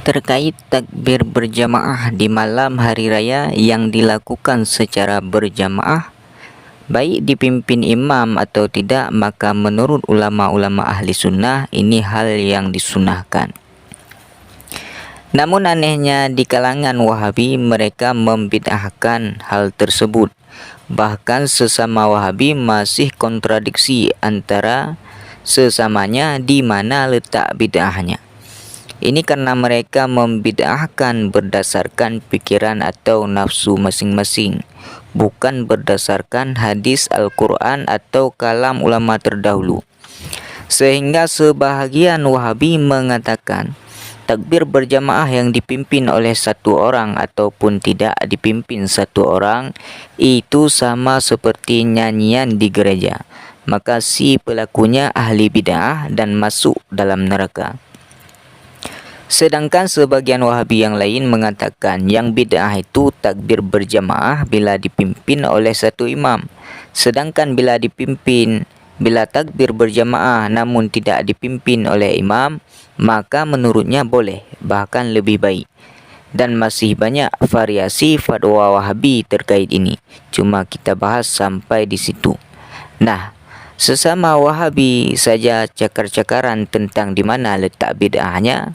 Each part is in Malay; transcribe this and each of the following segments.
Terkait takbir berjamaah di malam hari raya yang dilakukan secara berjamaah, baik dipimpin imam atau tidak, maka menurut ulama-ulama ahli sunnah ini hal yang disunahkan. Namun anehnya di kalangan Wahabi mereka membid'ahkan hal tersebut. Bahkan sesama Wahabi masih kontradiksi antara sesamanya di mana letak bid'ahnya. Ini karena mereka membid'ahkan berdasarkan pikiran atau nafsu masing-masing, bukan berdasarkan hadis Al-Quran atau kalam ulama terdahulu. Sehingga sebahagian Wahabi mengatakan takbir berjamaah yang dipimpin oleh satu orang ataupun tidak dipimpin satu orang itu sama seperti nyanyian di gereja. Maka si pelakunya ahli bid'ah dan masuk dalam neraka. Sedangkan sebagian Wahabi yang lain mengatakan yang bid'ah itu takbir berjamaah bila dipimpin oleh satu imam. Sedangkan bila takbir berjamaah namun tidak dipimpin oleh imam, maka menurutnya boleh, bahkan lebih baik. Dan masih banyak variasi fatwa Wahabi terkait ini. Cuma kita bahas sampai di situ. Nah, sesama Wahabi saja cakar-cakaran tentang di mana letak bid'ahnya.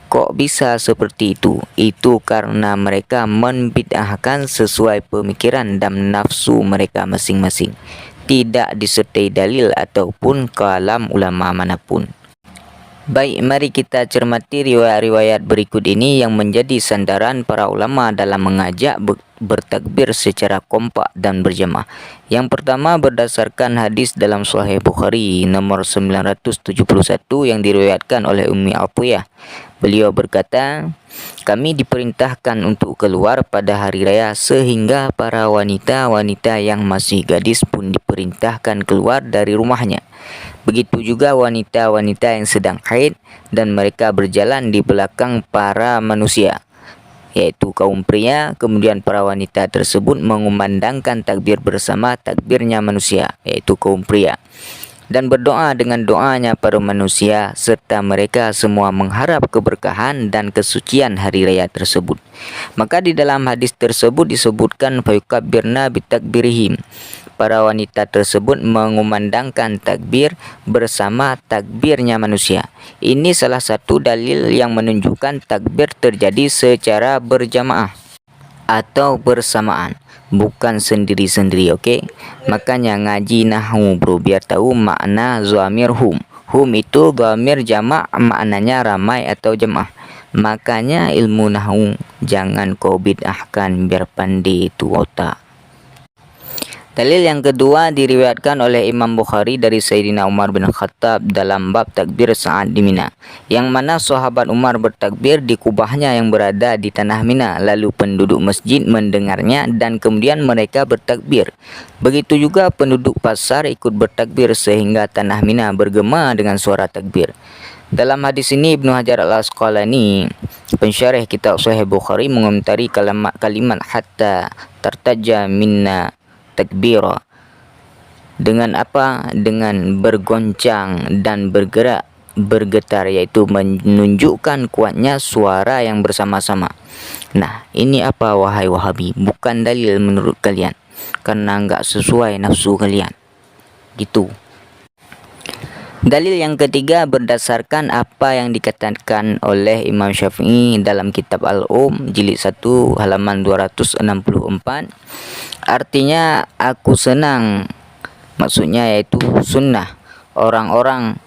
Kok bisa seperti itu? Itu karena mereka membid'ahkan sesuai pemikiran dan nafsu mereka masing-masing, tidak disertai dalil ataupun kalam ulama manapun. Baik, mari kita cermati riwayat-riwayat berikut ini yang menjadi sandaran para ulama dalam mengajak bertakbir secara kompak dan berjamaah. Yang pertama berdasarkan hadis dalam Sahih Bukhari nomor 971 yang diriwayatkan oleh Ummi Atiyah. Beliau berkata, kami diperintahkan untuk keluar pada hari raya sehingga para wanita-wanita yang masih gadis pun diperintahkan keluar dari rumahnya. Begitu juga wanita-wanita yang sedang haid dan mereka berjalan di belakang para manusia, yaitu kaum pria. Kemudian para wanita tersebut mengumandangkan takbir bersama takbirnya manusia, yaitu kaum pria, dan berdoa dengan doanya para manusia, serta mereka semua mengharap keberkahan dan kesucian hari raya tersebut. Maka di dalam hadis tersebut disebutkan fayukabbirna bitakbirihim. Para wanita tersebut mengumandangkan takbir bersama takbirnya manusia. Ini salah satu dalil yang menunjukkan takbir terjadi secara berjamaah atau bersamaan, bukan sendiri-sendiri, okey? Makanya ngaji nahwu bro, biar tahu makna dhamir hum. Hum itu dhamir jamak, maknanya ramai atau jamaah. Makanya ilmu nahwu jangan kau bid'ahkan, biar pandai itu otak. Dalil yang kedua diriwayatkan oleh Imam Bukhari dari Sayyidina Umar bin Khattab dalam bab takbir saat di Mina, yang mana sahabat Umar bertakbir di kubahnya yang berada di tanah Mina, lalu penduduk masjid mendengarnya dan kemudian mereka bertakbir. Begitu juga penduduk pasar ikut bertakbir sehingga tanah Mina bergema dengan suara takbir. Dalam hadis ini Ibnu Hajar Al-Asqalani, pensyarih kitab Sahih Bukhari, mengomentari kalimat hatta tartaja minna takbira. Dengan apa? Dengan bergoncang dan bergetar, yaitu menunjukkan kuatnya suara yang bersama-sama. Nah, ini apa wahai Wahabi? Bukan dalil menurut kalian, karena enggak sesuai nafsu kalian. Gitu. Dalil yang ketiga berdasarkan apa yang dikatakan oleh Imam Syafi'i dalam kitab Al-Jilid 1 halaman 264. Artinya aku senang, maksudnya yaitu sunnah orang-orang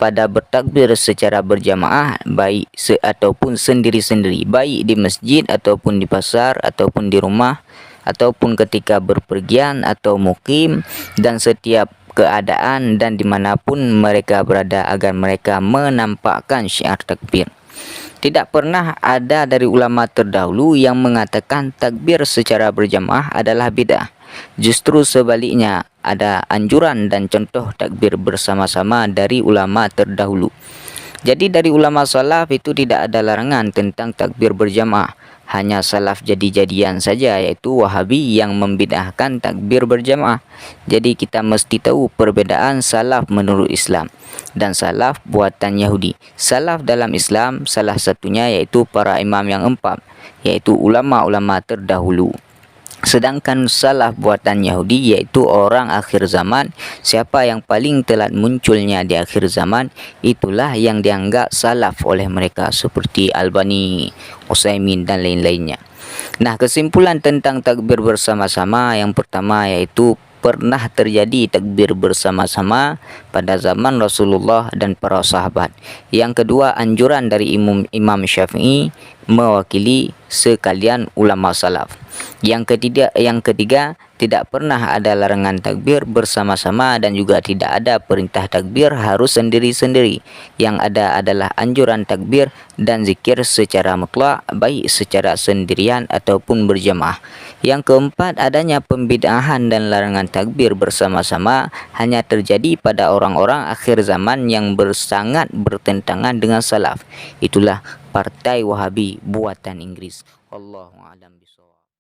pada bertakbir secara berjamaah, baik ataupun sendiri-sendiri, baik di masjid ataupun di pasar ataupun di rumah ataupun ketika berpergian atau mukim, dan setiap keadaan dan dimanapun mereka berada, agar mereka menampakkan syiar takbir. Tidak pernah ada dari ulama terdahulu yang mengatakan takbir secara berjamaah adalah bid'ah. Justru sebaliknya, ada anjuran dan contoh takbir bersama-sama dari ulama terdahulu. Jadi dari ulama salaf itu tidak ada larangan tentang takbir berjamaah. hanya salaf jadi-jadian saja, yaitu Wahabi yang membid'ahkan takbir berjamaah. Jadi kita mesti tahu perbedaan salaf menurut Islam dan salaf buatan Yahudi. Salaf dalam Islam salah satunya yaitu para imam yang empat, yaitu ulama-ulama terdahulu. Sedangkan salaf buatan Yahudi yaitu orang akhir zaman. Siapa yang paling telat munculnya di akhir zaman, itulah yang dianggap salaf oleh mereka, seperti Albani, Utsaimin dan lain-lainnya. Nah, kesimpulan tentang takbir bersama-sama yang pertama yaitu pernah terjadi takbir bersama-sama pada zaman Rasulullah dan para sahabat. Yang kedua, anjuran dari Imam Syafi'i mewakili sekalian ulama salaf. Yang ketiga, tidak pernah ada larangan takbir bersama-sama dan juga tidak ada perintah takbir harus sendiri-sendiri. Yang ada adalah anjuran takbir dan zikir secara mutlak, baik secara sendirian ataupun berjamaah. Yang keempat, adanya pembid'ahan dan larangan takbir bersama-sama hanya terjadi pada orang-orang akhir zaman yang sangat bertentangan dengan salaf. Itulah Partai Wahabi buatan Inggris. Wallahu a'lam bishawab.